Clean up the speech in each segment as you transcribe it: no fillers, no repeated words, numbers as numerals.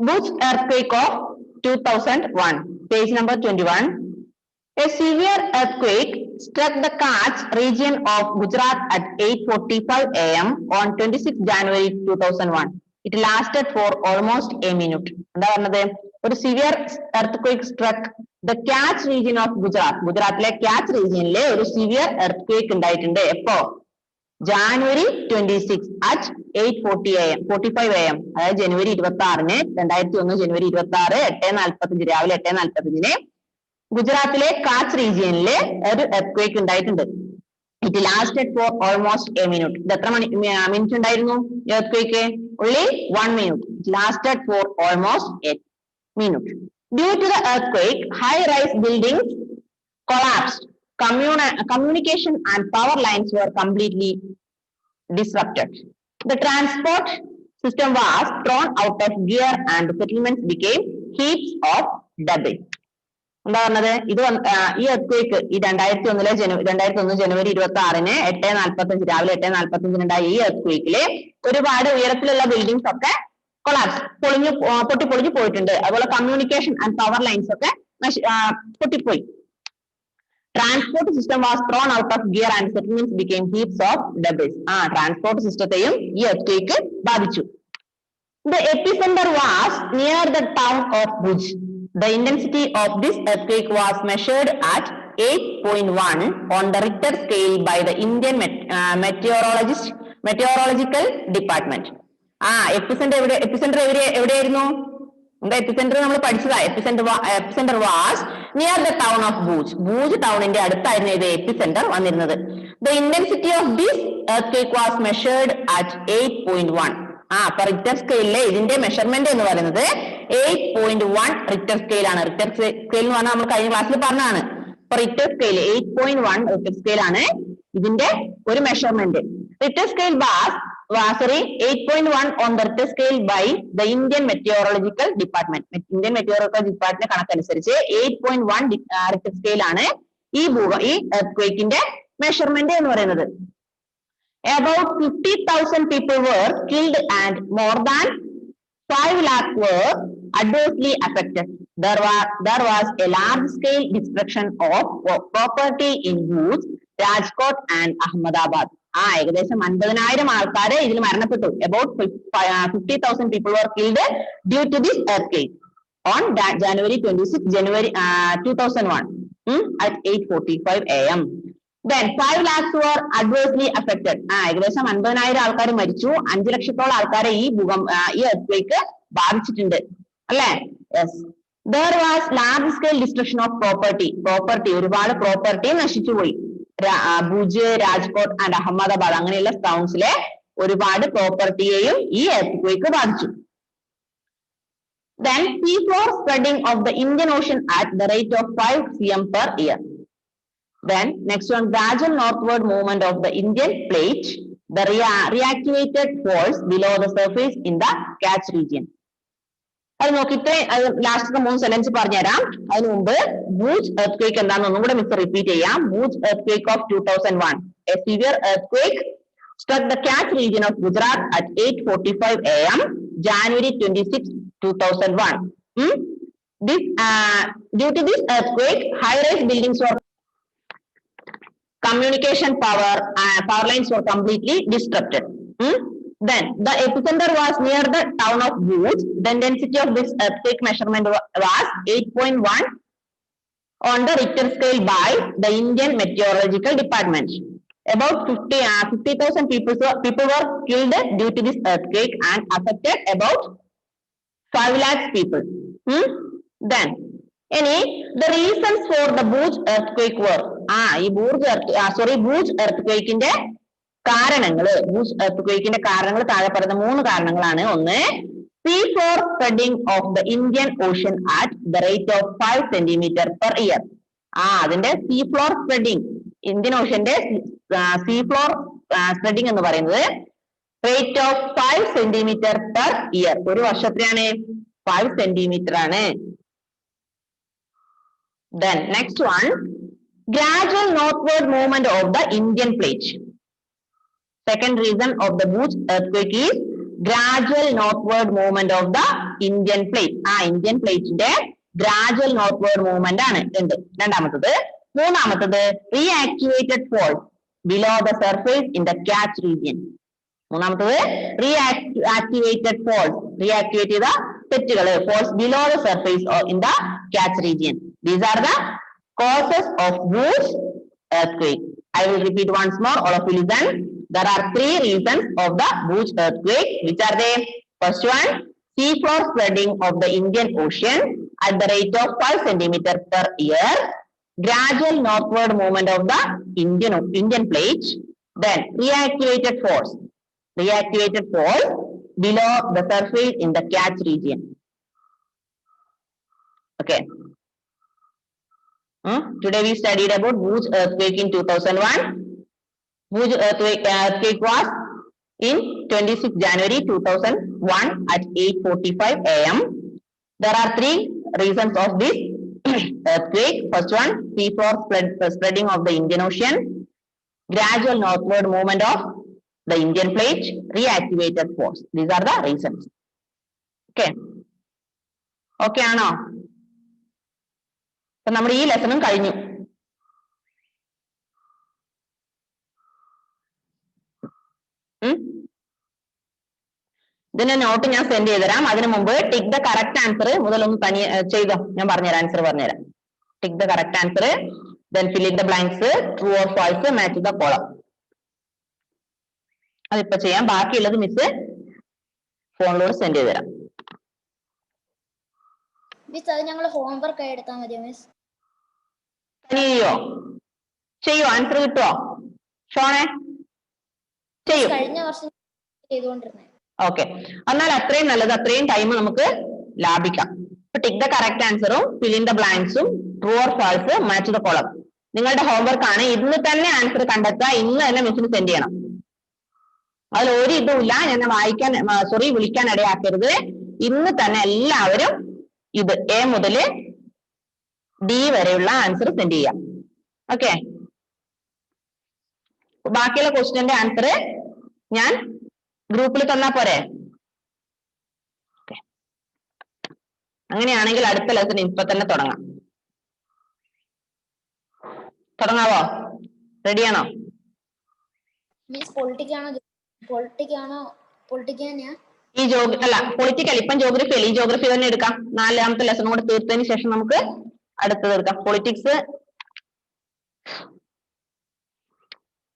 Bhuj earthquake of 2001, page number 21. A severe earthquake struck the Kutch region of Gujarat at 8:45 a.m. on 26 January 2001. It lasted for almost a minute. എന്താ പറഞ്ഞത്? ഒരു severe earth സ്ട്രക്ക് the catch region of Gujarat. ഗുജറാത്തിലെ catch റീജിയനിലെ ഒരു severe earth ഉണ്ടായിട്ടുണ്ട്. എപ്പോ? January 26 at 8:45 AM, അതായത് ജനുവരി 26-ന് 2001 ജനുവരി 26 8:45 രാവിലെ 8:45-ന് ഗുജറാത്തിലെ കാച്ച് റീജിയനിലെ ഒരു എർത്ത് ഉണ്ടായിട്ടുണ്ട്. It lasted for almost a minute. ഇത് എത്ര മിനിറ്റ് ഉണ്ടായിരുന്നു earth only 1 minute. It lasted for almost a minute. Due to the earthquake, high-rise buildings collapsed. Communication and power lines were completely disrupted. The transport system was thrown out of gear and settlements became heaps of debris. എന്താ പറഞ്ഞത്? ഇത് ഈ earth ഈ 2001 ജനുവരി 26-ന് 8:45 രാവിലെ 8:45 ഈ earth ഒരുപാട് ഉയരത്തിലുള്ള buildings ഒക്കെ കൊളാപ്സ് പൊട്ടിപ്പൊളിഞ്ഞു പോയിട്ടുണ്ട്. അതുപോലെ കമ്മ്യൂണിക്കേഷൻ ആൻഡ് പവർ ലൈൻസ് ഒക്കെ പൊട്ടിപ്പോയി. Transport system was thrown out of gear and settlements became heaps of debris. Transport സിസ്റ്റത്തെയും ഈ എർത്ത് ബാധിച്ചു. The epicenter was near the town of Bhuj. The intensity of this earthquake was measured at 8.1 on the Richter scale by the Indian Meteorological Department. Epicentre എവിടെയായിരുന്നു? എന്താ epicentre? നമ്മൾ പഠിച്ചതാ. Epicentre was near the town of Bhuj. Bhuj ടൗണിന്റെ അടുത്തായിരുന്നു ഇത് epicentre വന്നിരുന്നത്. The intensity of this earthquake was measured at 8.1. അപ്പൊ Richter സ്കെയിലിലെ ഇതിന്റെ മെഷർമെന്റ് എന്ന് പറയുന്നത് 8.1 റിക്ടർ സ്കെയിൽ ആണ്. റിക്ടർ സ്കെയിൽ എന്ന് പറഞ്ഞാൽ നമ്മൾ കഴിഞ്ഞ ക്ലാസ്സിൽ പറഞ്ഞതാണ്. അപ്പൊ റിക്ടർ സ്കെയിൽ 8.1 റിക്ടർ സ്കെയിൽ ആണ് ഇതിന്റെ ഒരു measurement. Richter scale 8.1 on the Richter scale by the Indian Meteorological Department. Indian Meteorological Department കണക്കനുസരിച്ച് 8.1 റിക്ടർ സ്കെയിൽ ആണ് ഈ എർത്ത് മെഷർമെന്റ് എന്ന് പറയുന്നത്. About 50,000 people were killed and more than 5 lakh were adversely affected. There was a large-scale destruction of property in Bhuj, Rajkot and Ahmedabad. ഏകദേശം 50,000 ആൾക്കാര് ഇതിൽ മരണപ്പെട്ടു. About 50,000 people were killed due to this earthquake on January 26, 2001 at 8:45 AM. Then 5 lakhs were adversely affected. ഏകദേശം 50,000 ആൾക്കാർ മരിച്ചു. 5 ലക്ഷത്തോളം ആൾക്കാരെ ഈ എർത്ത് ബാധിച്ചിട്ടുണ്ട് അല്ലെ? Yes. There was large scale destruction of property. ഒരുപാട് പ്രോപ്പർട്ടി നശിച്ചുപോയി. ഭുജ്, രാജ്കോട്ട് ആൻഡ് അഹമ്മദാബാദ് അങ്ങനെയുള്ള ടൗൺസിലെ ഒരുപാട് പ്രോപ്പർട്ടിയെയും ഈ എർത്ത് ബാധിച്ചു. Then seafloor spreading of the Indian Ocean at the rate of 5 cm per year. Then next one, gradual northward movement of the Indian plate, the reactivated faults below the surface in the Kutch region. അത് നോക്കിയിട്ട് last 3 sentence പറഞ്ഞുതരാം. അതിന് മുമ്പ് Bhuj earth എന്താണെന്ന് ഒന്നും കൂടെ miss repeat ചെയ്യാം. Bhuj earth of 2001, a severe earthquake struck the Kutch region of Gujarat at 8:45 AM, January 26, 2001. Due to this earthquake, high-rise buildings were communication power lines were completely disrupted. Then the epicenter was near the town of Bhuj. The intensity of this earthquake measurement was 8.1 on the Richter scale by the Indian Meteorological Department. About 50,000 people were killed due to this earthquake and affected about 5 lakhs people. Then the reasons for the Bhuj earthquake were Bhuj earthquake കാരണങ്ങൾ. Bhuj earth കാരണങ്ങൾ താഴെ പറയുന്ന 3 കാരണങ്ങളാണ്. ഒന്ന്, seafloor spreading of the Indian Ocean at the rate of 5 cm per year. അതിന്റെ seafloor spreading, Indian ഓഷ്യന്റെ seafloor spreading എന്ന് പറയുന്നത് rate of 5 cm per year. ഒരു വർഷത്തിലാണ് 5 cm ആണ്. Then next one, gradual northward movement of the Indian plate. Second reason of the Bhuj earthquake is gradual northward movement of the Indian plate. Indian plate ന്റെ gradual northward movement ആണ് ഉണ്ട്. രണ്ടാമത്തത്. മൂന്നാമത്തത് reactivated fault below the surface in the catch region. മൂന്നാമത്തത് reactivated fault. Reactivate ചെയ്ത തെറ്റുകൾ faults below the surface or in the catch region. These are the causes of Bhuj earthquake. I will repeat once more. All of you listen. There are three reasons of the Bhuj earthquake. Which are they? First one, seafloor spreading of the Indian Ocean at the rate of 5 centimeters per year. Gradual northward movement of the Indian plate. Then reactivated faults. Reactivated faults below the surface in the catch region. Okay. Today we studied about Bhuj earthquake in 2001. Bhuj earthquake was in 26 January 2001 at 8:45 a.m. There are three reasons of this earthquake. First one, seafloor spreading of the Indian Ocean, gradual northward movement of the Indian plate, reactivated force. These are the reasons. Okay. Okay ആണോ? അപ്പൊ നമ്മുടെ ഈ ലെസണും കഴിഞ്ഞു. ഇതിന്റെ not ഞാൻ send ചെയ്തുതരാം. അതിനു മുമ്പ് ടിക്ക് ദ കറക്റ്റ് ആൻസർ മുതലൊന്ന് തനി ചെയ്തോ. ഞാൻ പറഞ്ഞുതരാം, ആൻസർ പറഞ്ഞുതരാം. Tick the correct answer, then fill in the blanks, true or false, match the column. അതിപ്പോ ചെയ്യാം. ബാക്കിയുള്ളത് മിസ് ഫോണിലൂടെ സെൻഡ് ചെയ്ത് തരാം. മിസ് അത് ഞങ്ങൾ ഹോംവർക്ക് ആയി എടുത്താൽ മതിയോ മിസ്? ചെയ്യോ? ആൻസർ കിട്ടുമോ ഷോണെ? ചെയ്യും. കഴിഞ്ഞ വർഷം ചെയ്തുകൊണ്ടിരുന്നേ. ഓക്കെ, എന്നാൽ അത്രയും നല്ലത്, അത്രയും ടൈം നമുക്ക് ലാഭിക്കാം. ടിക്ക് ദ കറക്റ്റ് ആൻസറും ഫിൽ ഇൻ ദ ബ്ലാങ്ക്സും true or false match the column നിങ്ങളുടെ ഹോംവർക്ക് ആണ്. ഇന്ന് തന്നെ ആൻസർ കണ്ടെത്തുക, ഇന്ന് തന്നെ മിസ്സിന് സെൻഡ് ചെയ്യണം. അതിൽ ഒരു ഇതുമില്ല, ഞാൻ വിളിക്കാൻ ഇടയാക്കരുത്. ഇന്ന് തന്നെ എല്ലാവരും ഇത് എ മുതൽ ഡി വരെയുള്ള ആൻസർ സെൻഡ് ചെയ്യാം. ഓക്കെ, ബാക്കിയുള്ള ക്വസ്റ്റ്യന്റെ ആൻസർ ഞാൻ ഗ്രൂപ്പിൽ തന്നാ പോരെ? അങ്ങനെയാണെങ്കിൽ അടുത്ത ലെസൺ ഇപ്പൊ തന്നെ തുടങ്ങാവോ? റെഡിയാണോ? ഈ പൊളിറ്റിക്കൽ ഇപ്പം ജോഗ്രഫി അല്ല, ഈ ജോഗ്രഫി തന്നെ എടുക്കാം. 4ാമത്തെ ലെസൺ കൂടെ തീർത്തതിന് ശേഷം നമുക്ക് അടുത്തത് എടുക്കാം. പൊളിറ്റിക്സ്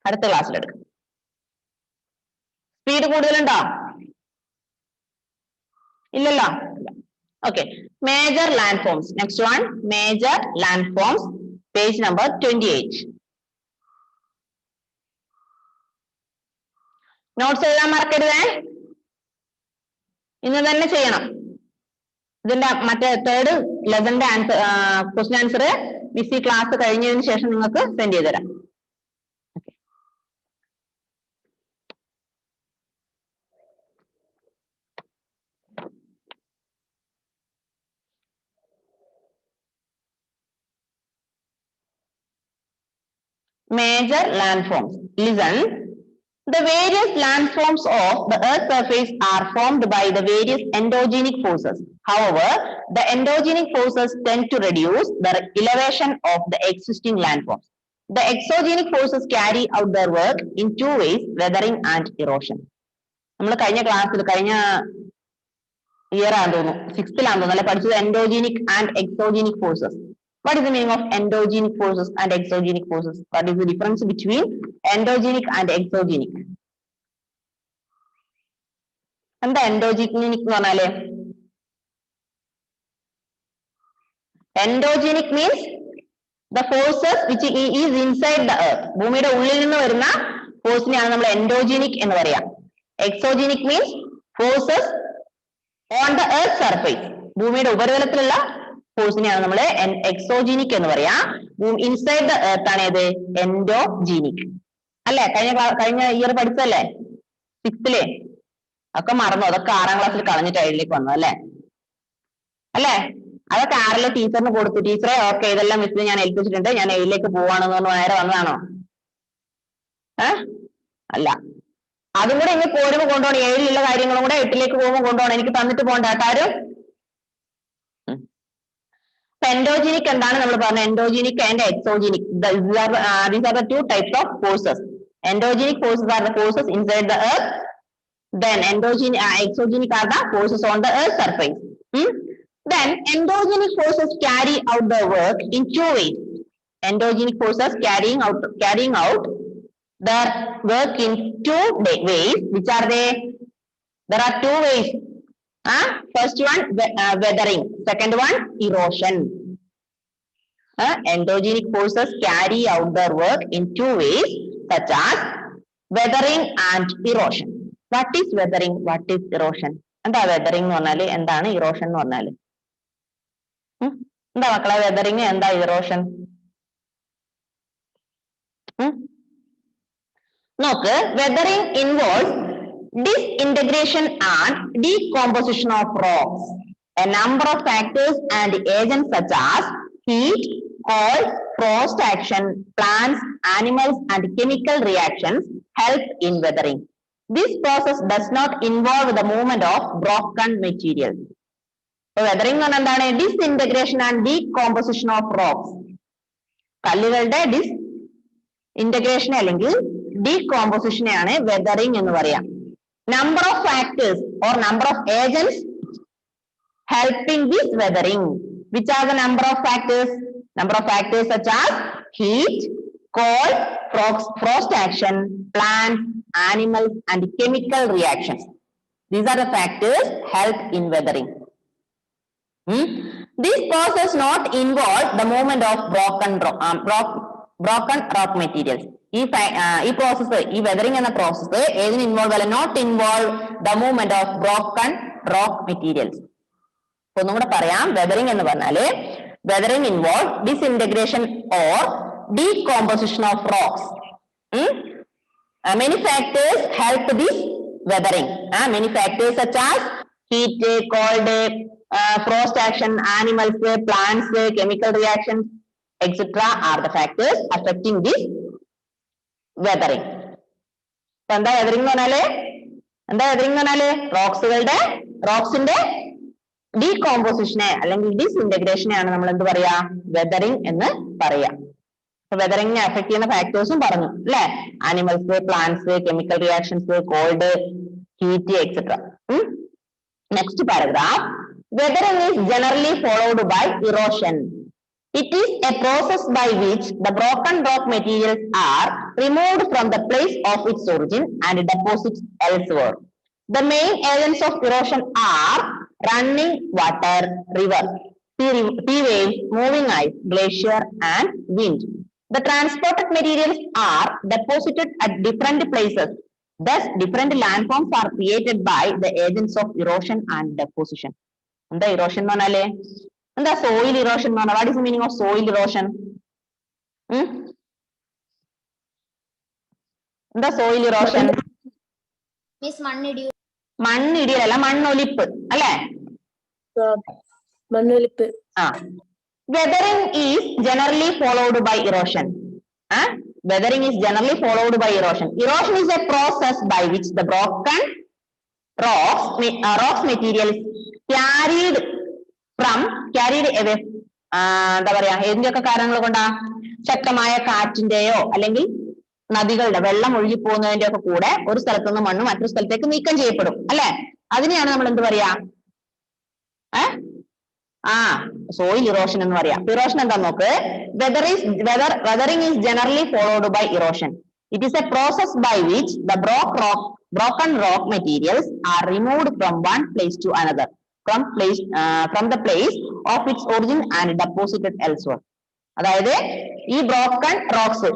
അടുത്ത ക്ലാസ്സിൽ എടുക്കാം. സ്പീഡ് കൂടുതലുണ്ടോ? ഇല്ലല്ലോ. Okay, major landforms. Next one, major landforms, page number 28. Notes എഴുതാൻ മറക്കരുതേ, ഇന്ന് തന്നെ ചെയ്യണം. ഇതിന്റെ മറ്റേ തേർഡ് ലെസന്റെ answer question answer miss class കഴിഞ്ഞതിന് ശേഷം നിങ്ങൾക്ക് സെൻഡ് ചെയ്ത് തരാം. Major landforms. Listen. The various landforms of the Earth's surface are formed by the various endogenic forces. However, the endogenic forces tend to reduce the elevation of the existing landforms. The exogenic forces carry out their work in two ways, weathering and erosion. നമ്മൾ കഴിഞ്ഞ ക്ലാസ്സിൽ കഴിഞ്ഞ year ആണെന്ന് തോന്നുന്നു, 6th ആണെന്ന് തോന്നുന്നു അല്ലെ പഠിച്ചത് endogenic and exogenic forces. What is the meaning of endogenic forces and exogenic forces? What is the difference between endogenic and exogenic? എന്താ endogenic എന്ന് പറഞ്ഞാല്? Endogenic means the forces which is inside the earth. ഭൂമിയുടെ ഉള്ളിൽ നിന്ന് വരുന്ന ഫോഴ്സിനെയാണ് നമ്മൾ endogenic എന്ന് പറയാം. Exogenic means forces on the earth surface. ഭൂമിയുടെ ഉപരിതലത്തിലുള്ള ഫോഴ്സിനെയാണ് നമ്മൾ എക്സോജീനിക് എന്ന് പറയാ. ഇൻസൈഡ് ദ എർത്ത് ആണ് ഏത്? എൻഡോജീനിക് അല്ലെ? കഴിഞ്ഞ ഇയർ പഠിച്ചല്ലേ 6th ഒക്കെ മറന്നു, അതൊക്കെ 6ാം ക്ലാസ്സിൽ കളഞ്ഞിട്ട് 7ലേക്ക് വന്നു അല്ലെ? അതൊക്കെ 6ലെ ടീച്ചറിന് കൊടുത്തു. ടീച്ചറെ ഓക്കെ ഇതെല്ലാം മിസ്സിന് ഞാൻ ഏൽപ്പിച്ചിട്ടുണ്ട്, ഞാൻ 7ലേക്ക് പോവാണെന്ന് പറഞ്ഞ് നേരെ വന്നതാണോ? അല്ല, അതും കൂടെ ഇങ്ങനെ പോരുമ്പോ കൊണ്ടുപോകണം. 7ലുള്ള കാര്യങ്ങളും കൂടെ 8ലേക്ക് പോകുമ്പോൾ കൊണ്ടുപോകണം. എനിക്ക് തന്നിട്ട് പോകണ്ട കേട്ടാരും. എൻഡോജനിക് എന്താണ് നമ്മൾ പറഞ്ഞത്? Endogenic and exogenic. These are the two types of forces. Endogenic forces are the forces inside the earth. Then exogenic are the forces on the earth surface. Then endogenic forces carry out the work in two ways. Endogenic forces carrying out their work in two ways. Which are they? There are two ways. First one, weathering. Second one, erosion. Endogenic forces carry out their work in two ways, such as weathering and erosion. What is weathering? What is erosion? എന്താ weathering എന്ന് പറഞ്ഞാല്, എന്താണ് erosion എന്ന് പറഞ്ഞാല്? എന്താ മക്കളെ weathering, എന്താ erosion? നോക്ക്, weathering involves disintegration and decomposition of rocks. A number of factors and agents such as heat, cold, frost action, plants, animals, and chemical reactions help in weathering. This process does not involve the movement of broken material. So weathering എന്ന് പറഞ്ഞാൽ എന്താണ്? Disintegration and decomposition of rocks. കല്ലുകളുടെ disintegration അല്ലെങ്കിൽ decomposition ആണ് weathering എന്ന് പറയാം. Number of factors or number of agents helping this weathering. Which are the number of factors? Number of factors such as heat, cold, frost action, plants, animals, and chemical reactions. These are the factors help in weathering. This process not involve the movement of broken rock materials. ഈ process, ഈ weathering എന്ന process ഏതിന് involve അല്ല? Not involve the movement of broken rock materials. ഒന്നും കൂടെ പറയാം, weathering എന്ന് പറഞ്ഞാല് weathering involves disintegration or decomposition of rocks. Many factors help this weathering. Many factors such as heat, cold, frost action, animals, plants, chemical reactions, etc. are the factors affecting this weathering. എന്താ weathering എന്ന് പറഞ്ഞാല്? റോക്സിന്റെ ഡീകോമ്പോസിഷനെ അല്ലെങ്കിൽ ഡിസ്ഇന്റഗ്രേഷനെ ആണ് നമ്മൾ എന്ത് പറയാ? Weathering എന്ന് പറയാം. വെതറിംഗിനെ അഫക്ട് ചെയ്യുന്ന ഫാക്ടേഴ്സും പറഞ്ഞു അല്ലെ? Animals, plants, chemical reactions, cold, heat, etcetera. Next paragraph. Weathering is generally followed by erosion. It is a process by which the broken rock materials are removed from the place of its origin and deposited elsewhere. The main agents of erosion are running water, river, sea waves, moving ice, glacier, and wind. The transported materials are deposited at different places. Thus, different landforms are created by the agents of erosion and deposition. എന്താ erosion എന്ന് പറഞ്ഞാല്? എന്താ soil erosion എന്ന് പറഞ്ഞാൽ? What is the meaning of soil erosion? എന്താ soil erosion? മണ്ണിടിയല്ല, മണ്ണൊലിപ്പ് അല്ലെ? മണ്ണൊലിപ്പ്. Weathering is generally followed by erosion. Weathering is generally followed by erosion. Erosion is a process by which the broken rocks materials carried away. എന്താ പറയാ, ഏതിന്റെയൊക്കെ കാരണങ്ങൾ കൊണ്ടാ? ശക്തമായ കാറ്റിന്റെയോ അല്ലെങ്കിൽ നദികളുടെ വെള്ളം ഒഴുകി പോകുന്നതിന്റെ ഒക്കെ കൂടെ ഒരു സ്ഥലത്ത് നിന്ന് മണ്ണ് മറ്റൊരു സ്ഥലത്തേക്ക് നീക്കം ചെയ്യപ്പെടും അല്ലെ? അതിനെയാണ് നമ്മൾ എന്ത് പറയാ? soil erosion എന്ന് പറയാം. Erosion എന്താ നോക്ക്. Weathering is generally followed by erosion. It is a process by which the broken rock materials are removed from one place to another, from the place of its origin and deposited elsewhere. അതായത് ഈ broken rocks,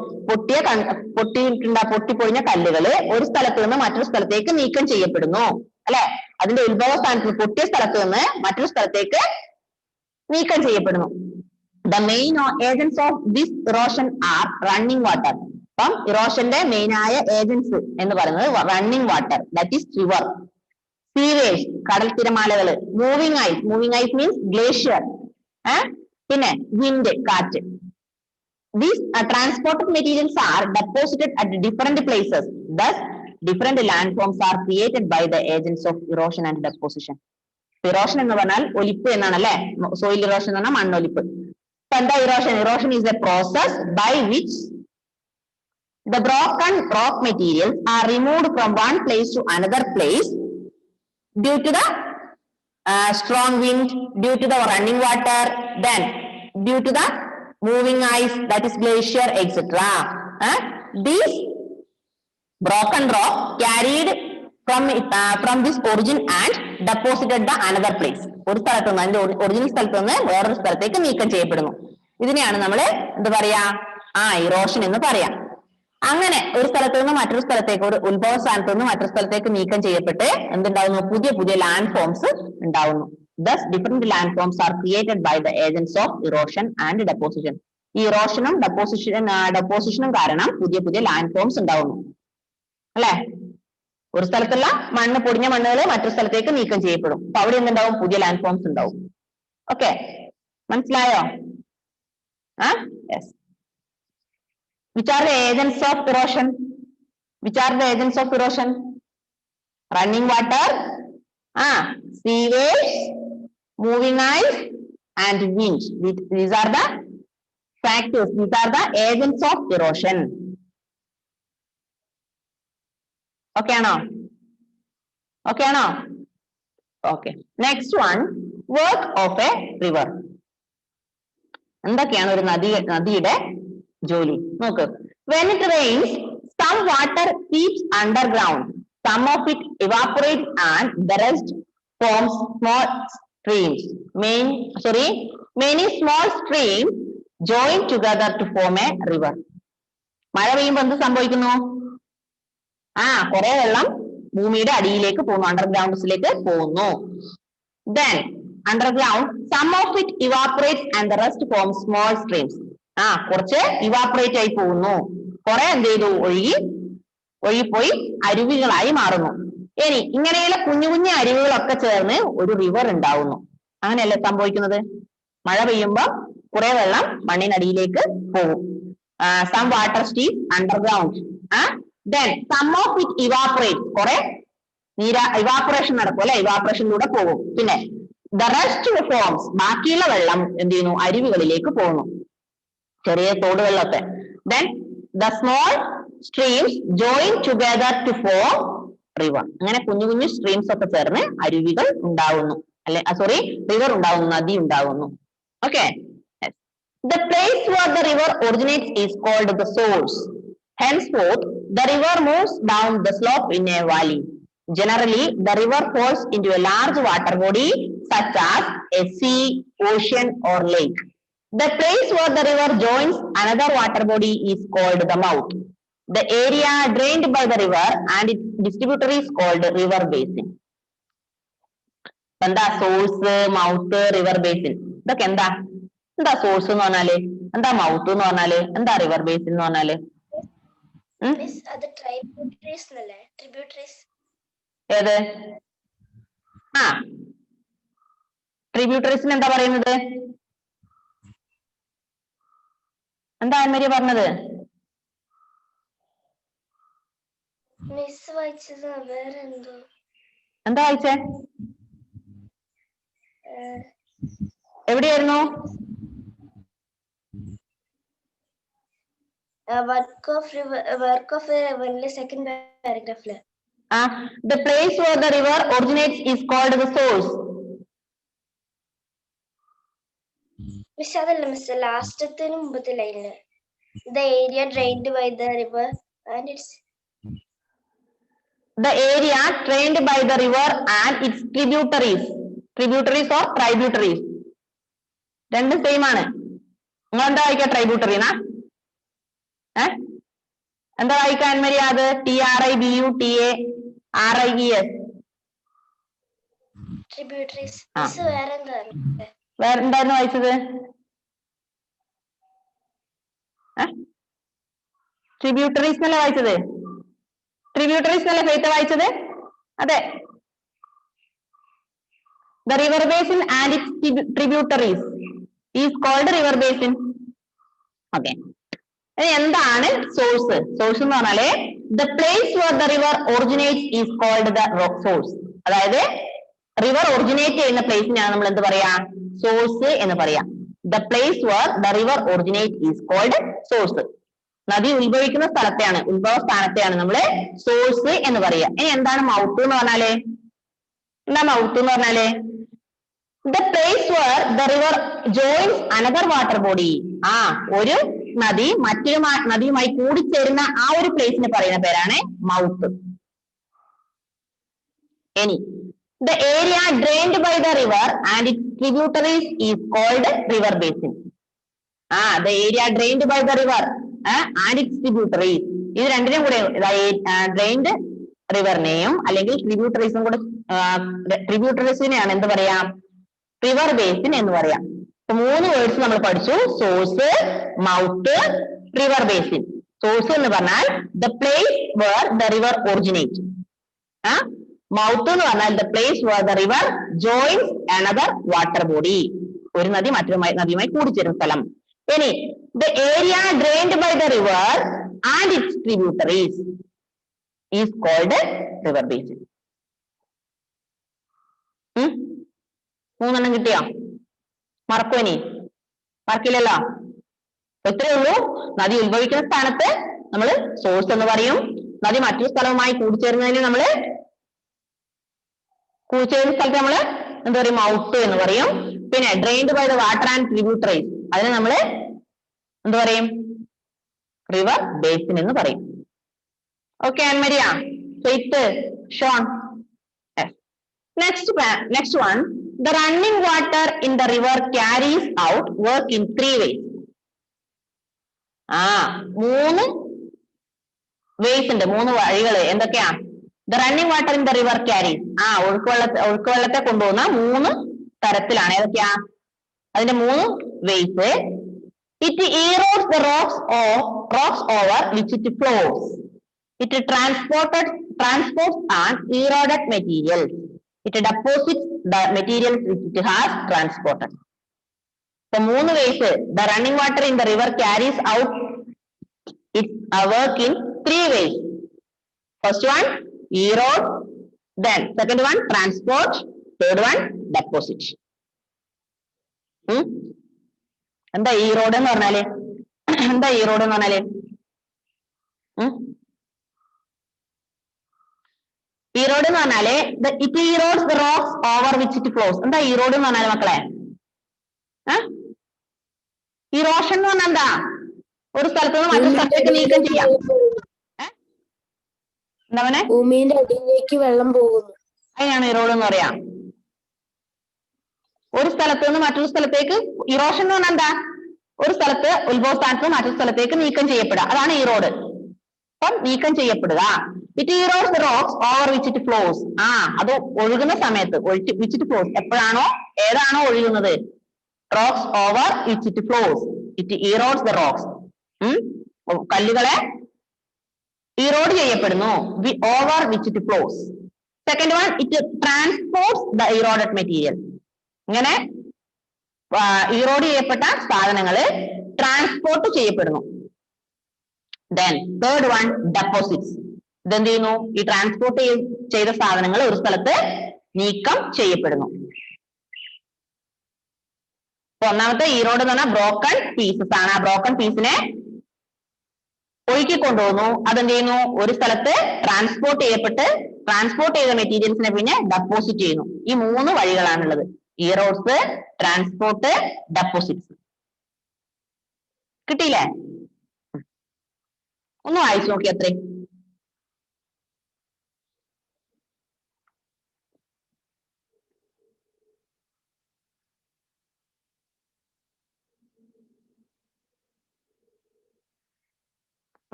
പൊട്ടിപ്പൊഴിഞ്ഞ കല്ലുകള് ഒരു സ്ഥലത്ത് നിന്ന് മറ്റൊരു സ്ഥലത്തേക്ക് നീക്കം ചെയ്യപ്പെടുന്നു അല്ലെ? അതിന്റെ ഉത്ഭവ സ്ഥാനത്ത് പൊട്ടിയ സ്ഥലത്ത് നിന്ന് മറ്റൊരു സ്ഥലത്തേക്ക് നീക്കം ചെയ്യപ്പെടുന്നു. The main agents of this erosion are running water. അപ്പം ഇറോഷന്റെ മെയിൻ ആയ ഏജൻസ് എന്ന് പറയുന്നത് running water, that is river, sea waves, കടൽ തിരമാലകള്, മൂവിങ് ഐസ് മീൻസ് ഗ്ലേഷ്യർ, പിന്നെ wind, കാറ്റ്. These transported materials are deposited at different places. Thus, different landforms are created by the agents of erosion and deposition. Erosion എന്ന് പറഞ്ഞാൽ ഒലിപ്പ് എന്നാണ് അല്ലെ. Soil erosion എന്ന് പറഞ്ഞാൽ മണ്ണൊലിപ്പ്. അപ്പൊ എന്താ erosion? Erosion is a process by which the broken rock materials are removed from one place to another place due to the strong wind, due to the running water, then due to the moving ice, that is glacier, etc. These broken rock carried from this origin and deposited the another place. ഒരു സ്ഥലത്ത് നിന്ന് അതിന്റെ original സ്ഥലത്ത് നിന്ന് വേറൊരു സ്ഥലത്തേക്ക് നീക്കം ചെയ്യപ്പെടുന്നു. ഇതിനെയാണ് നമ്മൾ എന്താ പറയാ? ഇറോഷൻ എന്ന് പറയാം. അങ്ങനെ ഒരു സ്ഥലത്ത് നിന്ന് മറ്റൊരു സ്ഥലത്തേക്ക്, ഒരു ഉത്ഭവ സ്ഥാനത്ത് നിന്ന് മറ്റൊരു സ്ഥലത്തേക്ക് നീക്കം ചെയ്യപ്പെട്ട് എന്തുണ്ടാവുന്നു? പുതിയ പുതിയ ലാൻഡ് ഫോംസ് ഉണ്ടാവുന്നു. Thus different land forms are created by the agents of erosion and deposition. ഈ ഇറോഷനും ഡെപ്പോസിഷനും കാരണം പുതിയ പുതിയ ലാൻഡ് ഫോംസ് ഉണ്ടാവുന്നു അല്ലെ. ഒരു സ്ഥലത്തുള്ള മണ്ണ്, പൊടിഞ്ഞ മണ്ണുകൾ മറ്റൊരു സ്ഥലത്തേക്ക് നീക്കം ചെയ്യപ്പെടും. അപ്പൊ അവിടെ എന്തുണ്ടാവും? പുതിയ ലാൻഡ് ഫോംസ് ഉണ്ടാവും. ഓക്കെ, മനസ്സിലായോ? Yes. Which are the agents of erosion? Which are the agents of erosion? Running water, sea waves, moving ice, and wind. These are the factors. These are the agents of erosion. Okay, no? Okay, no? Okay. Next one, work of a river. എന്തൊക്കെയാണ് ഒരു നദിയുടെ ജോലി? നോക്ക്. When it rains, some water seeps underground. Some of it evaporates and the rest forms small streams. Many small streams join together to form a river. മഴ പെയ്യുമ്പോൾ എന്ത് സംഭവിക്കുന്നു? കുറെ വെള്ളം ഭൂമിയുടെ അടിയിലേക്ക് പോകുന്നു, അണ്ടർഗ്രൗണ്ട്സിലേക്ക് പോകുന്നു. Then underground, some of it evaporates and the rest forms small streams. കുറച്ച് ഇവാപ്പറേറ്റ് ആയി പോകുന്നു, കുറെ എന്ത് ചെയ്തു? ഒഴുകിപ്പോയി അരുവികളായി മാറുന്നു. ഇനി ഇങ്ങനെയുള്ള കുഞ്ഞു കുഞ്ഞു അരുവികളൊക്കെ ചേർന്ന് ഒരു റിവർ ഉണ്ടാവുന്നു. അങ്ങനെയല്ലേ സംഭവിക്കുന്നത്? മഴ പെയ്യുമ്പോൾ കുറെ വെള്ളം മണ്ണിനടിയിലേക്ക് പോകും. Some water steam underground. Then some of it evaporates, കുറെ ഇവാപ്പറേഷൻ നടക്കും അല്ലെ, ഇവാപ്പറേഷനിലൂടെ പോകും. പിന്നെ the rest forms, ബാക്കിയുള്ള വെള്ളം എന്ത് ചെയ്യുന്നു? അരുവികളിലേക്ക് പോകുന്നു, ചെറിയ തോടുകളിലൊക്കെ. Then the small streams join together to form river. അങ്ങനെ കുഞ്ഞു കുഞ്ഞു സ്ട്രീംസ് ഒക്കെ ചേർന്ന് അരുവികൾ ഉണ്ടാവുന്നു അല്ലെ, റിവർ ഉണ്ടാവുന്നു, നദി ഉണ്ടാവുന്നു. Okay. Yes. The place where the river originates is called the source. Henceforth, the river moves down the slope in a valley. Generally, the river falls into a large water body such as a sea, ocean, or lake. The place where the river joins another water body is called the mouth. The area drained by the river and its distributary is called river basin. എന്താ source, mouth, river basin? ഇതൊക്കെ എന്താ source എന്ന് പറഞ്ഞാല്? എന്താ mouth എന്ന് പറഞ്ഞാല്? എന്താ river basin എന്ന് പറഞ്ഞാല്? ഏത്? ട്രിബ്യൂട്ടറീസിന് എന്താ പറയുന്നത്? എന്താ ആൻമരിയ പറഞ്ഞത്? എന്താ വായിച്ചേ? എവിടെയായിരുന്നു? Second പാരഗ്രാഫില്. The place where the river originates is called the source. Miss അതല്ല മിസ്, ലാസ്റ്റത്തിന് മുമ്പത്തെ ലൈനില് the area drained by the river and its tributaries or tributaries രണ്ടും സെയിം ആണ്. നിങ്ങൾ എന്താ വായിക്കുക? ട്രൈബ്യൂട്ടറി എന്നാ? എന്താ വായിക്കാൻ മര്യാദ? അത് TRIBUTARIES. വേറെന്തായിരുന്നു വായിച്ചത്? ട്രിബ്യൂട്ടറീസ് എന്നല്ലേ വായിച്ചത്? ട്രിബ്യൂട്ടറീസ് എന്നല്ലേ ഫെയ്ത്ത വായിച്ചത്? അതെ. The river basin and its tributaries is called river basin. Okay. എന്താണ് സോഴ്സ്? സോഴ്സ് എന്ന് പറഞ്ഞാല് the place where the river originates is called the source. അതായത് റിവർ ഒറിജിനേറ്റ് ചെയ്യുന്ന പ്ലേസിനാണ് നമ്മൾ എന്ത് പറയാ, സോഴ്സ് എന്ന് പറയാ. The place where the river originate is called source. നദി ഉത്ഭവിക്കുന്ന സ്ഥലത്തെയാണ്, ഉത്ഭവ സ്ഥാനത്തെയാണ് നമ്മള് സോഴ്സ് എന്ന് പറയാ. ഇനി എന്താണ് മൗത്ത് എന്ന് പറഞ്ഞാല്? എന്താ മൗത്ത് എന്ന് പറഞ്ഞാല്? The place where the river joins another water body. ഒരു നദി മറ്റൊരു നദിയുമായി കൂടിച്ചേരുന്ന ആ ഒരു പ്ലേസിന് പറയുന്ന പേരാണ് മൗത്ത്. ഇനി the area drained by the river and its tributaries is called river basin. The area drained by the river and its tributaries, ഇത് രണ്ടിനും കൂടെ drained റിവറിനെയും അല്ലെങ്കിൽ ട്രിബ്യൂട്ടറീസും കൂടെ, ട്രിബ്യൂട്ടറീസിനെയാണ് എന്ത് പറയാ, റിവർ ബേസിൻ എന്ന് പറയാം. അപ്പൊ 3 വേർഡ്സ് നമ്മൾ പഠിച്ചു, source, mouth, river basin. Source എന്ന് പറഞ്ഞാൽ the place where the river originates. Mouth എന്ന് പറഞ്ഞാൽ the place where the river joins another water body, ഒരു നദി മറ്റൊരു നദിയുമായി കൂടിച്ചേരുന്ന സ്ഥലം. ഇനി the area drained by the river and its tributaries is called river basin. 3 കിട്ടിയോ? മറക്കോ? ഇനി മറക്കില്ലല്ലോ. എത്രയേ ഉള്ളൂ? നദി ഉത്ഭവിക്കുന്ന സ്ഥാനത്ത് നമ്മൾ സോഴ്സ് എന്ന് പറയും. നദി മറ്റൊരു സ്ഥലവുമായി കൂടിച്ചേരുന്നതിന് നമ്മള് കൂടിച്ചേരുന്ന സ്ഥലത്ത് നമ്മള് എന്താ പറയും, മൗത്ത് എന്ന് പറയും. പിന്നെ drained by the water and tributaries, അതിന് നമ്മള് എന്ത് പറയും, റിവർ ബേസിൻ എന്ന് പറയും. Okay Annmaria, Faith, Shawn. Next one, the running water in the river carries out work in 3 ways. 3 ways ഉണ്ട്, 3 വഴികൾ. എന്തൊക്കെയാ? The running water in the river carries, ഒഴുക്കുവെള്ളത്തെ കൊണ്ടുപോകുന്ന 3 തരത്തിലാണ്. ഏതൊക്കെയാ അതിന്റെ 3 ways? It erodes the rocks over which it flows. It transports an eroded materials. It deposits the materials which it has transported. The 3 ways the running water in the river carries out its work in 3 ways. First one, erode. Then second one, transport. Third one, deposit. എന്താ ഈറോഡ് എന്ന് പറഞ്ഞാല്? എന്താ ഈറോഡ് എന്ന് പറഞ്ഞാല്? ഈറോഡ് എന്ന് പറഞ്ഞാല് it erodes the rocks over which it flows. എന്താ ഈറോഡ് എന്ന് പറഞ്ഞാല് മക്കളെ? ഇറോഷൻ എന്ന് പറഞ്ഞാൽ എന്താ? ഒരു സ്ഥലത്ത് നിന്ന് മറ്റൊരു സ്ഥലത്തേക്ക് നീക്കം ചെയ്യാം. എന്താ? ഭൂമിയുടെ അടിയിലേക്ക് വെള്ളം പോകുന്നു, അതിനാണ് ഇറോഡ് എന്ന് പറയാം. ഒരു സ്ഥലത്ത് നിന്ന് മറ്റൊരു സ്ഥലത്തേക്ക്, ഇറോഷൻ എന്ന് പറഞ്ഞാൽ എന്താ? ഒരു സ്ഥലത്ത് ഉത്ഭവ സ്ഥാനത്ത് നിന്ന് മറ്റൊരു സ്ഥലത്തേക്ക് നീക്കം ചെയ്യപ്പെടുക, അതാണ് ഈറോഡ്. അപ്പം നീക്കം ചെയ്യപ്പെടുക. It erodes the rocks over which it flows. അത് ഒഴുകുന്ന സമയത്ത്, വിച്ച് ഇറ്റ് ഫ്ലോസ്, എപ്പോഴാണോ ഏതാണോ ഒഴുകുന്നത്, rocks over which it flows. It erodes the rocks, കല്ലുകളെ ഈറോഡ് ചെയ്യപ്പെടുന്നു, over which it flows. Second one, it transports the eroded material. ഇങ്ങനെ erode ചെയ്യപ്പെട്ട സാധനങ്ങള് ട്രാൻസ്പോർട്ട് ചെയ്യപ്പെടുന്നു. Then third one, deposits. ഇതെന്ത് ചെയ്യുന്നു? ഈ ട്രാൻസ്പോർട്ട് ചെയ്ത സാധനങ്ങൾ ഒരു സ്ഥലത്ത് നീക്കം ചെയ്യപ്പെടുന്നു. ഒന്നാമത്തെ ഈറോഡ് എന്ന് പറഞ്ഞാൽ ബ്രോക്കൺ പീസസ് ആണ്. ആ ബ്രോക്കൺ പീസിനെ ഒഴുക്കി കൊണ്ടുപോകുന്നു. അതെന്ത് ചെയ്യുന്നു? ഒരു സ്ഥലത്ത് ട്രാൻസ്പോർട്ട് ചെയ്ത മെറ്റീരിയൽസിനെ പിന്നെ ഡെപ്പോസിറ്റ് ചെയ്യുന്നു. ഈ 3 വഴികളാണുള്ളത്: ഈറോഡ്സ്, ട്രാൻസ്പോർട്ട്, ഡെപ്പോസിറ്റ്സ്. കിട്ടിയില്ലേ? ഒന്ന് വായിച്ചു നോക്കി. അത്രേ.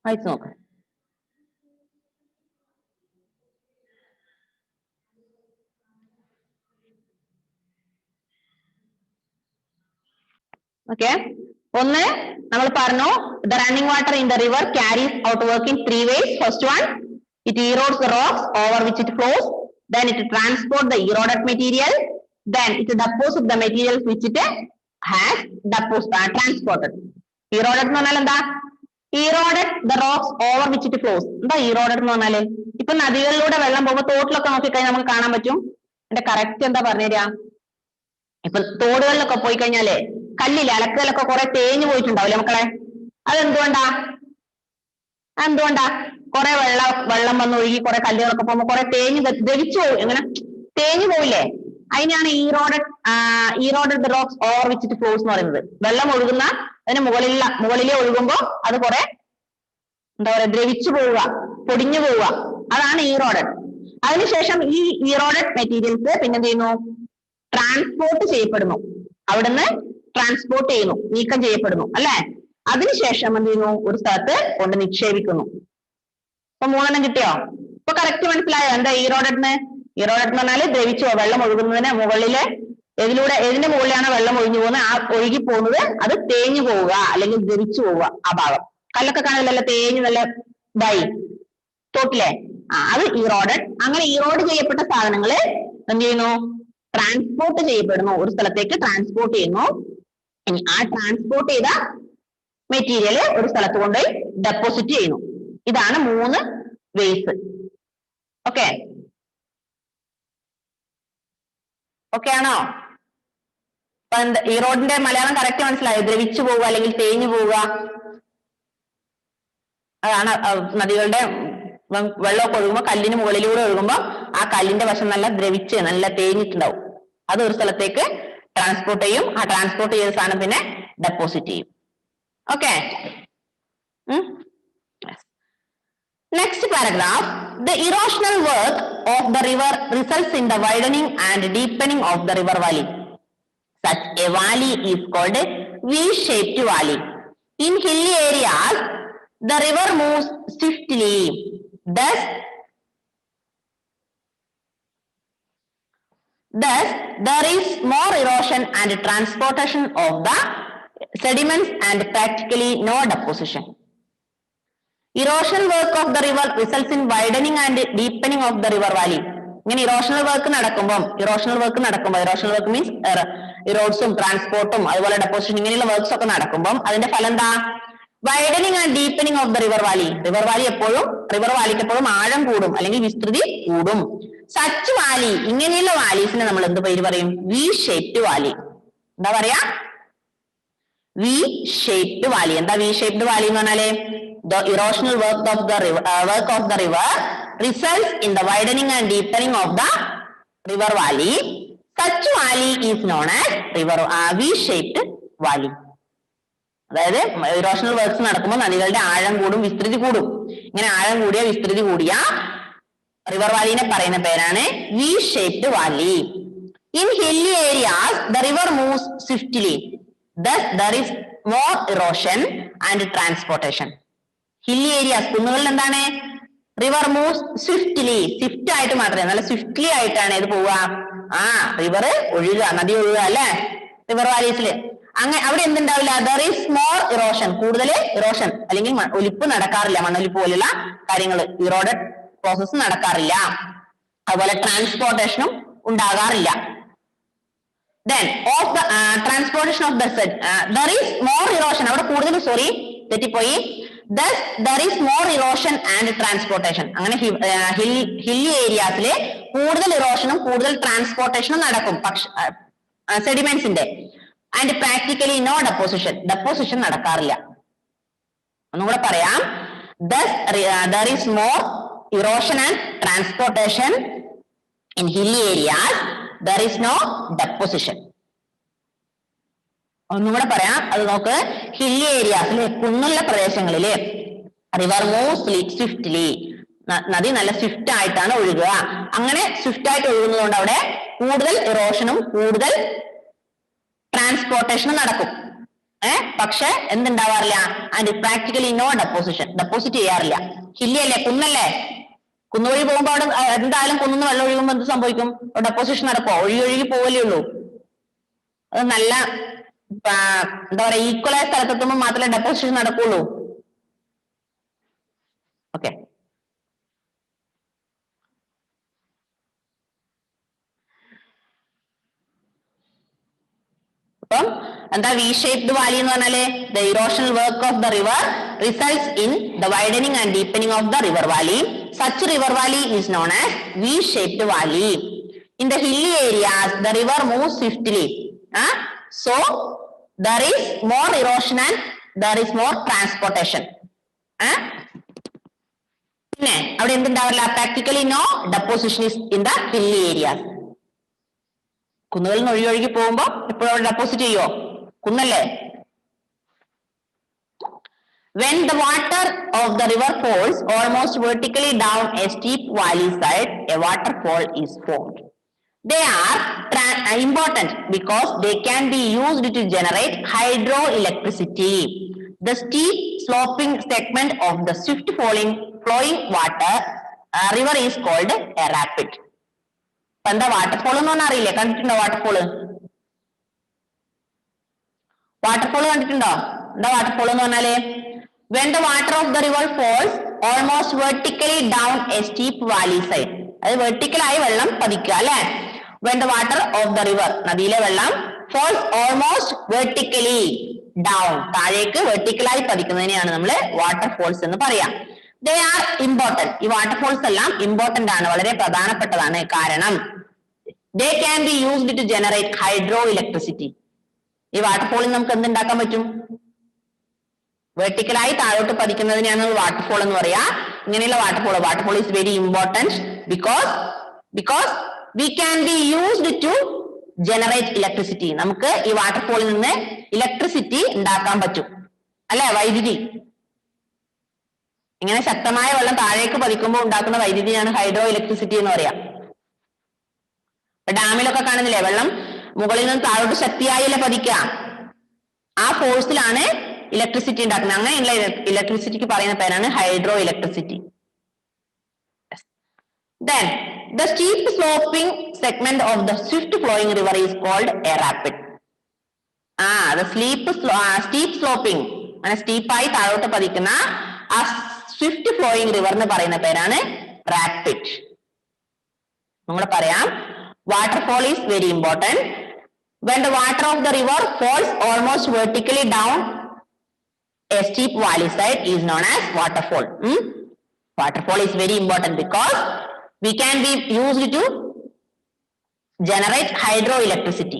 വായിച്ചു നോക്ക്. ഓക്കെ, ഒന്ന് നമ്മൾ പറഞ്ഞു, the running water in the river carries out work in 3 ways. First one, it erodes the rocks over which it flows. Then it transports the eroded material. Then it deposits the materials which it has transported. Eroded എന്ന് പറഞ്ഞാൽ എന്താ? Eroded the rocks over which it flows. എന്താ eroded എന്ന് പറഞ്ഞാല്? ഇപ്പൊ നദികളിലൂടെ വെള്ളം പോകുമ്പോൾ തോട്ടിലൊക്കെ നോക്കിക്കഴിഞ്ഞാൽ നമുക്ക് കാണാൻ പറ്റും. എന്റെ കറക്റ്റ് എന്താ പറഞ്ഞുതരാ? ഇപ്പൊ തോടുകളിലൊക്കെ പോയി കഴിഞ്ഞാല് കല്ലില് അലക്കലൊക്കെ കുറെ തേഞ്ഞു പോയിട്ടുണ്ടാവില്ലേ മക്കളെ? അതെന്തുകൊണ്ടാ? കുറെ വെള്ളം വന്ന് ഒഴുകി കുറെ കല്ലുകളൊക്കെ പോകുമ്പോൾ കുറെ തേഞ്ഞ് ദ്രവിച്ചു പോകും. എങ്ങനെ തേഞ്ഞു പോവില്ലേ? അതിനാണ് eroded rocks over which it flows എന്ന് പറയുന്നത്. വെള്ളം ഒഴുകുന്ന അതിന് മുകളിലേ ഒഴുകുമ്പോ അത് കുറെ എന്താ പറയാ ദ്രവിച്ചു പോവുക, പൊടിഞ്ഞു പോവുക, അതാണ് ഈറോഡഡ്. അതിനുശേഷം ഈ ഈറോഡഡ് മെറ്റീരിയൽസ് പിന്നെന്ത് ചെയ്യുന്നു? ട്രാൻസ്പോർട്ട് ചെയ്യപ്പെടുന്നു. അവിടുന്ന് ട്രാൻസ്പോർട്ട് ചെയ്യുന്നു, നീക്കം ചെയ്യപ്പെടുന്നു അല്ലെ? അതിനുശേഷം എന്ത് ചെയ്യുന്നു? ഒരു സ്ഥലത്ത് കൊണ്ട് നിക്ഷേപിക്കുന്നു. ഇപ്പൊ 3 കിട്ടിയോ? ഇപ്പൊ കറക്റ്റ് മനസ്സിലായോ എന്താ ഈറോഡഡ്? ഈറോഡഡ് എന്ന് പറഞ്ഞാല് ദ്രവിച്ചു വെള്ളം ഒഴുകുന്നതിന് മുകളിലെ ഏതിന്റെ മുകളിലാണ് വെള്ളം ഒഴിഞ്ഞു പോകുന്നത്? ആ ഒഴുകി പോകുന്നത് അത് തേഞ്ഞു പോവുക അല്ലെങ്കിൽ ദ്രവിച്ചു പോവുക. ആ ഭാഗം കല്ലൊക്കെ കാണില്ലല്ലോ, തേഞ്ഞ് നല്ല ഇതായി തോട്ടിലെ, അത് ഈറോഡഡ്. അങ്ങനെ ഈറോഡ് ചെയ്യപ്പെട്ട സാധനങ്ങള് എന്ത് ചെയ്യുന്നു? ട്രാൻസ്പോർട്ട് ചെയ്യപ്പെടുന്നു, ഒരു സ്ഥലത്തേക്ക് ട്രാൻസ്പോർട്ട് ചെയ്യുന്നു. ഇനി ആ ട്രാൻസ്പോർട്ട് ചെയ്ത മെറ്റീരിയല് ഒരു സ്ഥലത്ത് കൊണ്ടുപോയി ഡെപ്പോസിറ്റ് ചെയ്യുന്നു. ഇതാണ് 3 വേസ്. ഓക്കെ ആണോ? ഈറോഡിന്റെ മലയാളം കറക്റ്റ് മനസ്സിലായോ? ദ്രവിച്ചു പോവുക അല്ലെങ്കിൽ തേഞ്ഞു പോവുക. അതാണ് നദികളുടെ വെള്ളമൊക്കെ ഒഴുകുമ്പോ കല്ലിന് മുകളിലൂടെ ഒഴുകുമ്പോ ആ കല്ലിന്റെ വശം നല്ല ദ്രവിച്ച് നല്ല തേഞ്ഞിട്ടുണ്ടാവും. അത് ഒരു സ്ഥലത്തേക്ക് ട്രാൻസ്പോർട്ട് ചെയ്യും. ആ ട്രാൻസ്പോർട്ട് ചെയ്ത സാധനം പിന്നെ ഡെപ്പോസിറ്റ് ചെയ്യും. Okay. Next paragraph. The erosional work of the river results in the widening and deepening of the river valley. Such a valley is called V-shaped valley. In hilly areas, the river moves swiftly. Thus, there is more erosion and transportation of the sediments and practically no deposition. Erosional work of the river results in widening and deepening of the river valley. ഇങ്ങനെ erosional work means ഇറോഡ്സും ട്രാൻസ്പോർട്ടും അതുപോലെ deposition ഇങ്ങനെയുള്ള works ഒക്കെ നടക്കുമ്പോൾ അതിന്റെ ഫലം എന്താ? Widening and deepening of the river valley. River വാലിക്ക് എപ്പോഴും ആഴം കൂടും അല്ലെങ്കിൽ വിസ്തൃതി കൂടും. സച്ച് വാലി, ഇങ്ങനെയുള്ള വാലീസിനെ നമ്മൾ എന്ത് പേര് പറയും? V shaped valley. എന്താ പറയാ? V shaped valley. എന്താ വി ഷേപ്ഡ് വാലി എന്ന് പറഞ്ഞാല്? The erosional work of the river results in the widening and deepening of the river valley. Such valley is known as V-shaped valley. അതായത് erosional works നടക്കുമ്പോൾ നദികളുടെ ആഴം കൂടും, വിസ്തൃതി കൂടും. ഇങ്ങനെ ആഴം കൂടിയ വിസ്തൃതി കൂടിയ റിവർ വാലിനെ പറയുന്ന പേരാണ് V-shaped valley. In hilly areas, the river moves swiftly. Thus, there is more erosion and transportation. Hilly areas, കുന്നുകളിൽ എന്താണ്? River moves swiftly. സ്വിഫ്റ്റ് ആയിട്ട് മാത്രമേ, നല്ല സ്വിഫ്റ്റ്ലി ആയിട്ടാണ് ഇത് പോവുക. റിവർ ഒഴുകുക, നദി ഒഴുകുക അല്ലെ? റിവർ വാലീസില് അങ്ങനെ അവിടെ എന്തുണ്ടാവില്ല? ദർ ഈസ് മോർ ഇറോഷൻ, കൂടുതൽ ഇറോഷൻ അല്ലെങ്കിൽ ഒലിപ്പ് നടക്കാറില്ല. മണ്ണൊലിപ്പ് പോലുള്ള കാര്യങ്ങൾ, ഇറോഡഡ് പ്രോസസ് നടക്കാറില്ല. അതുപോലെ ട്രാൻസ്പോർട്ടേഷനും ഉണ്ടാകാറില്ല. Then of the transportation of the there is more erosion. അവിടെ കൂടുതൽ തെറ്റിപ്പോയി. Thus there is more erosion and transportation. അങ്ങനെ ഹില്ലി ഏരിയാസില് കൂടുതൽ ഇറോഷനും കൂടുതൽ ട്രാൻസ്പോർട്ടേഷനും നടക്കും സെഡിമെന്റ്സിന്റെ. ആൻഡ് പ്രാക്ടിക്കലി നോ ഡെപ്പോസിഷൻ നടക്കാറില്ല. ഒന്നും കൂടെ പറയാം. Thus there is more erosion and transportation in hilly areas. There is no deposition. ഒന്നും കൂടെ പറയാം, അത് നോക്ക്. ഹില്ലി ഏരിയാസിലെ കുന്നുള്ള പ്രദേശങ്ങളില് റിവർ മൂവ്സ് സ്വിഫ്റ്റ്ലി, നദി നല്ല സ്വിഫ്റ്റ് ആയിട്ടാണ് ഒഴുകുക. അങ്ങനെ സ്വിഫ്റ്റ് ആയിട്ട് ഒഴുകുന്നത് കൊണ്ട് അവിടെ കൂടുതൽ ഇറോഷനും കൂടുതൽ ട്രാൻസ്പോർട്ടേഷനും നടക്കും. പക്ഷെ എന്തുണ്ടാവാറില്ല? ആൻഡ് പ്രാക്ടിക്കലി നോ ഡെപ്പോസിറ്റ് ചെയ്യാറില്ല. ഹില്ലി അല്ലേ, കുന്നല്ലേ? കുന്നുവഴി പോകുമ്പോ അവിടെ എന്തായാലും കുന്നുന്ന് വെള്ളം ഒഴുകുമ്പോ എന്ത് സംഭവിക്കും? ഡെപ്പോസിഷൻ നടക്കുമോ? ഒഴുകി പോവല്ലേ ഉള്ളൂ. അത് നല്ല എന്താ പറയാ, ഈക്വലായ സ്ഥലത്തെത്തുമ്പോൾ മാത്രമേ ഡെപ്പോസിഷൻ നടക്കുള്ളൂ. ഓക്കെ. അപ്പം എന്താ വി ഷേപ്ഡ് വാലി എന്ന് പറഞ്ഞാല് the erosional work of the river results in the widening and deepening of the river Valley. Such river Valley is known as we shaped Valley. In the hilly areas the river moves swiftly. So there is more erosion and there is more transportation. പിന്നെ അവിടെ എന്തുണ്ടാവില്ല? Practically no deposition is in the hilly areas. കുന്നുകളിൽ നിന്ന് ഒഴുകി പോകുമ്പോ എപ്പോഴും അവിടെ deposit ചെയ്യോ? കുന്നല്ലേ. When the water of the river falls almost vertically down a steep valley side, a waterfall is formed. They are important because they can be used to generate hydroelectricity. The steep sloping segment of the swift flowing water river is called a rapid. എന്താ waterfall എന്ന് പറഞ്ഞാൽ അറിയില്ലേ? കണ്ടിട്ടുണ്ടോ waterfall? Waterfall കണ്ടിട്ടുണ്ടോ? എന്താ waterfall എന്ന് പറഞ്ഞാല് when the water of the river falls almost vertically down a steep valley side. അത് വെർട്ടിക്കൽ ആയി വെള്ളം പതിക്കുക അല്ലെ? when the water of the river നദിയിലെ വെള്ളം falls almost vertically down താഴേക്ക് വെർട്ടിക്കലായി പതിക്കുന്നതിനെയാണ് നമ്മൾ വാട്ടർഫോൾസ് എന്ന് പറയാം. they are important. ഈ വാട്ടർഫോൾസ് എല്ലാം ഇമ്പോർട്ടന്റ് ആണ്, വളരെ പ്രധാനപ്പെട്ടതാണ്. കാരണം they can be used to generate hydroelectricity. ഈ വാട്ടർഫോളിൽ നമുക്ക് എന്തുണ്ടാക്കാൻ പറ്റും? വെർട്ടിക്കലായി താഴോട്ട് പതിക്കുന്നതിനെയാണ് വാട്ടർഫോൾ എന്ന് പറയാ. ഇങ്ങനെയുള്ള waterfall is very important because we can be used to generate electricity. നമുക്ക് ഈ വാട്ടർഫോളിൽ നിന്ന് ഇലക്ട്രിസിറ്റി ഉണ്ടാക്കാൻ പറ്റും അല്ലെ? വൈദ്യുതി. ഇങ്ങനെ ശക്തമായ വെള്ളം താഴേക്ക് പതിക്കുമ്പോൾ ഉണ്ടാക്കുന്ന വൈദ്യുതിയാണ് ഹൈഡ്രോ ഇലക്ട്രിസിറ്റി എന്ന് പറയാം. ഡാമിലൊക്കെ കാണുന്നില്ലേ, വെള്ളം മുകളിൽ നിന്ന് താഴോട്ട് ശക്തിയായല്ലേ പതിക്കുക. ആ ഫോഴ്സിലാണ് ഇലക്ട്രിസിറ്റി ഉണ്ടാക്കുന്നത്. അങ്ങനെയുള്ള ഇലക്ട്രിസിറ്റിക്ക് പറയുന്ന പേരാണ് hydro electricity. Then the steep sloping segment of the swift flowing river is called a rapid. The steep sloping അങ്ങനെ സ്റ്റീപ്പായി താഴോട്ട് പതിക്കുന്ന ആ സ്വിഫ്റ്റ് ഫ്ലോയിങ് റിവർ എന്ന് പറയുന്ന പേരാണ് റാപ്പിഡ്. നമ്മൾ പറയാം waterfall is very important. When the water of the river falls almost vertically down a steep valley side is known as waterfall. Waterfall is very important because we can be used to generate hydroelectricity.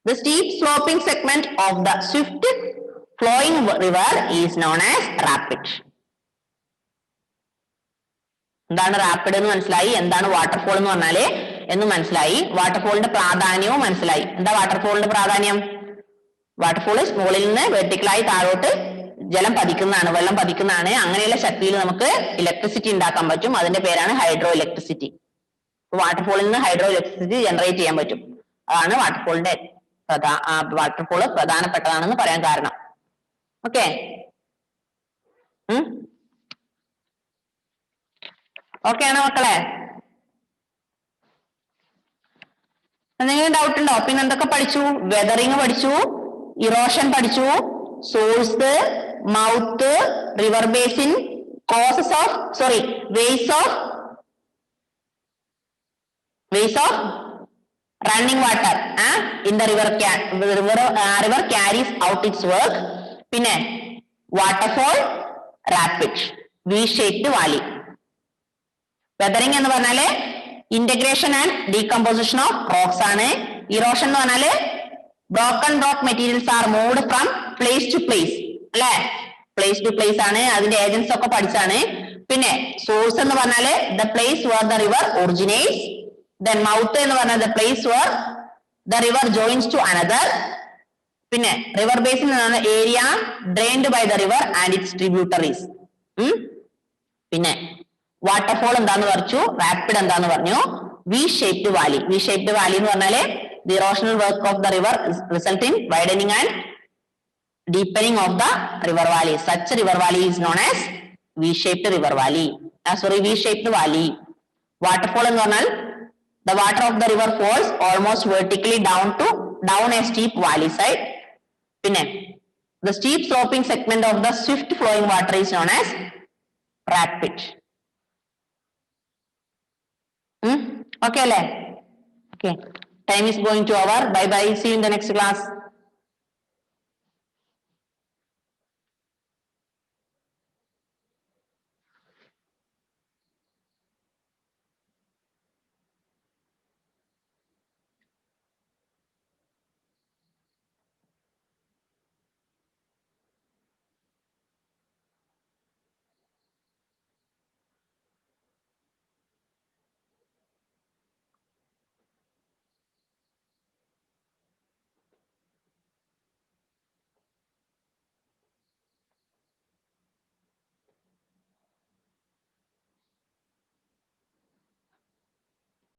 The steep sloping segment of the swift flowing river is known as rapid. എന്താണ് rapid എന്ന് മനസ്സിലായി, എന്താണ് waterfall എന്ന് പറഞ്ഞാല് എന്ന് മനസ്സിലായി, വാട്ടർഫോളിന്റെ പ്രാധാന്യവും മനസ്സിലായി. എന്താ വാട്ടർഫോളിന്റെ പ്രാധാന്യം? വാട്ടർഫോൾ മുകളിൽ നിന്ന് വെർട്ടിക്കലായി താഴോട്ട് ജലം പതിക്കുന്നതാണ്, വെള്ളം പതിക്കുന്നതാണ്. അങ്ങനെയുള്ള ശക്തിയിൽ നമുക്ക് ഇലക്ട്രിസിറ്റി ഉണ്ടാക്കാൻ പറ്റും. അതിന്റെ പേരാണ് ഹൈഡ്രോ ഇലക്ട്രിസിറ്റി. വാട്ടർഫോളിൽ നിന്ന് ഹൈഡ്രോ ഇലക്ട്രിസിറ്റി ജനറേറ്റ് ചെയ്യാൻ പറ്റും. അതാണ് വാട്ടർഫോളിന്റെ വാട്ടർഫോള് പ്രധാനപ്പെട്ടതാണെന്ന് പറയാൻ കാരണം. ഓക്കെ, ഓക്കെ ആണോ മക്കളെ? എന്തെങ്കിലും ഡൗട്ട് ഉണ്ടോ? പിന്നെ എന്തൊക്കെ പഠിച്ചു? വെതറിങ് പഠിച്ചു, ഇറോഷൻ പഠിച്ചു, source, mouth, river basin, ways of running water in the river carries out its work. പിന്നെ waterfall, rapid, V shaped valley. Weathering എന്ന് പറഞ്ഞാല് integration and decomposition of rocks ആണ്. ഇറോഷൻ എന്ന് പറഞ്ഞാല് broken rock materials are moved from place to place അല്ലെ? Place to place ആണ്. അതിന്റെ agents ഒക്കെ പഠിച്ചാണ്. പിന്നെ സോഴ്സ് എന്ന് പറഞ്ഞാല് the place where the river originates. Then mouth എന്ന് പറഞ്ഞാൽ the place where the river joins to another. പിന്നെ റിവർ ബേസിൻ എന്ന് പറഞ്ഞാൽ area drained by the river and its tributaries. പിന്നെ വാട്ടർഫോൾ എന്താന്ന് പറഞ്ഞു, റാപ്പിഡ് എന്താന്ന് പറഞ്ഞു, V shaped valley. V shaped valley എന്ന് പറഞ്ഞാല് the erosional work of the river result in widening and deepening of the river valley. Such river valley is known as V-shaped river valley. V-shaped valley. Waterfall എന്ന് പറഞ്ഞാൽ the water of the river falls almost vertically down a steep valley side. പിന്നെ the steep sloping segment of the swift flowing water is known as rapid. Okay അല്ലേ? Okay. Time is going to over. Bye bye. See you in the next class.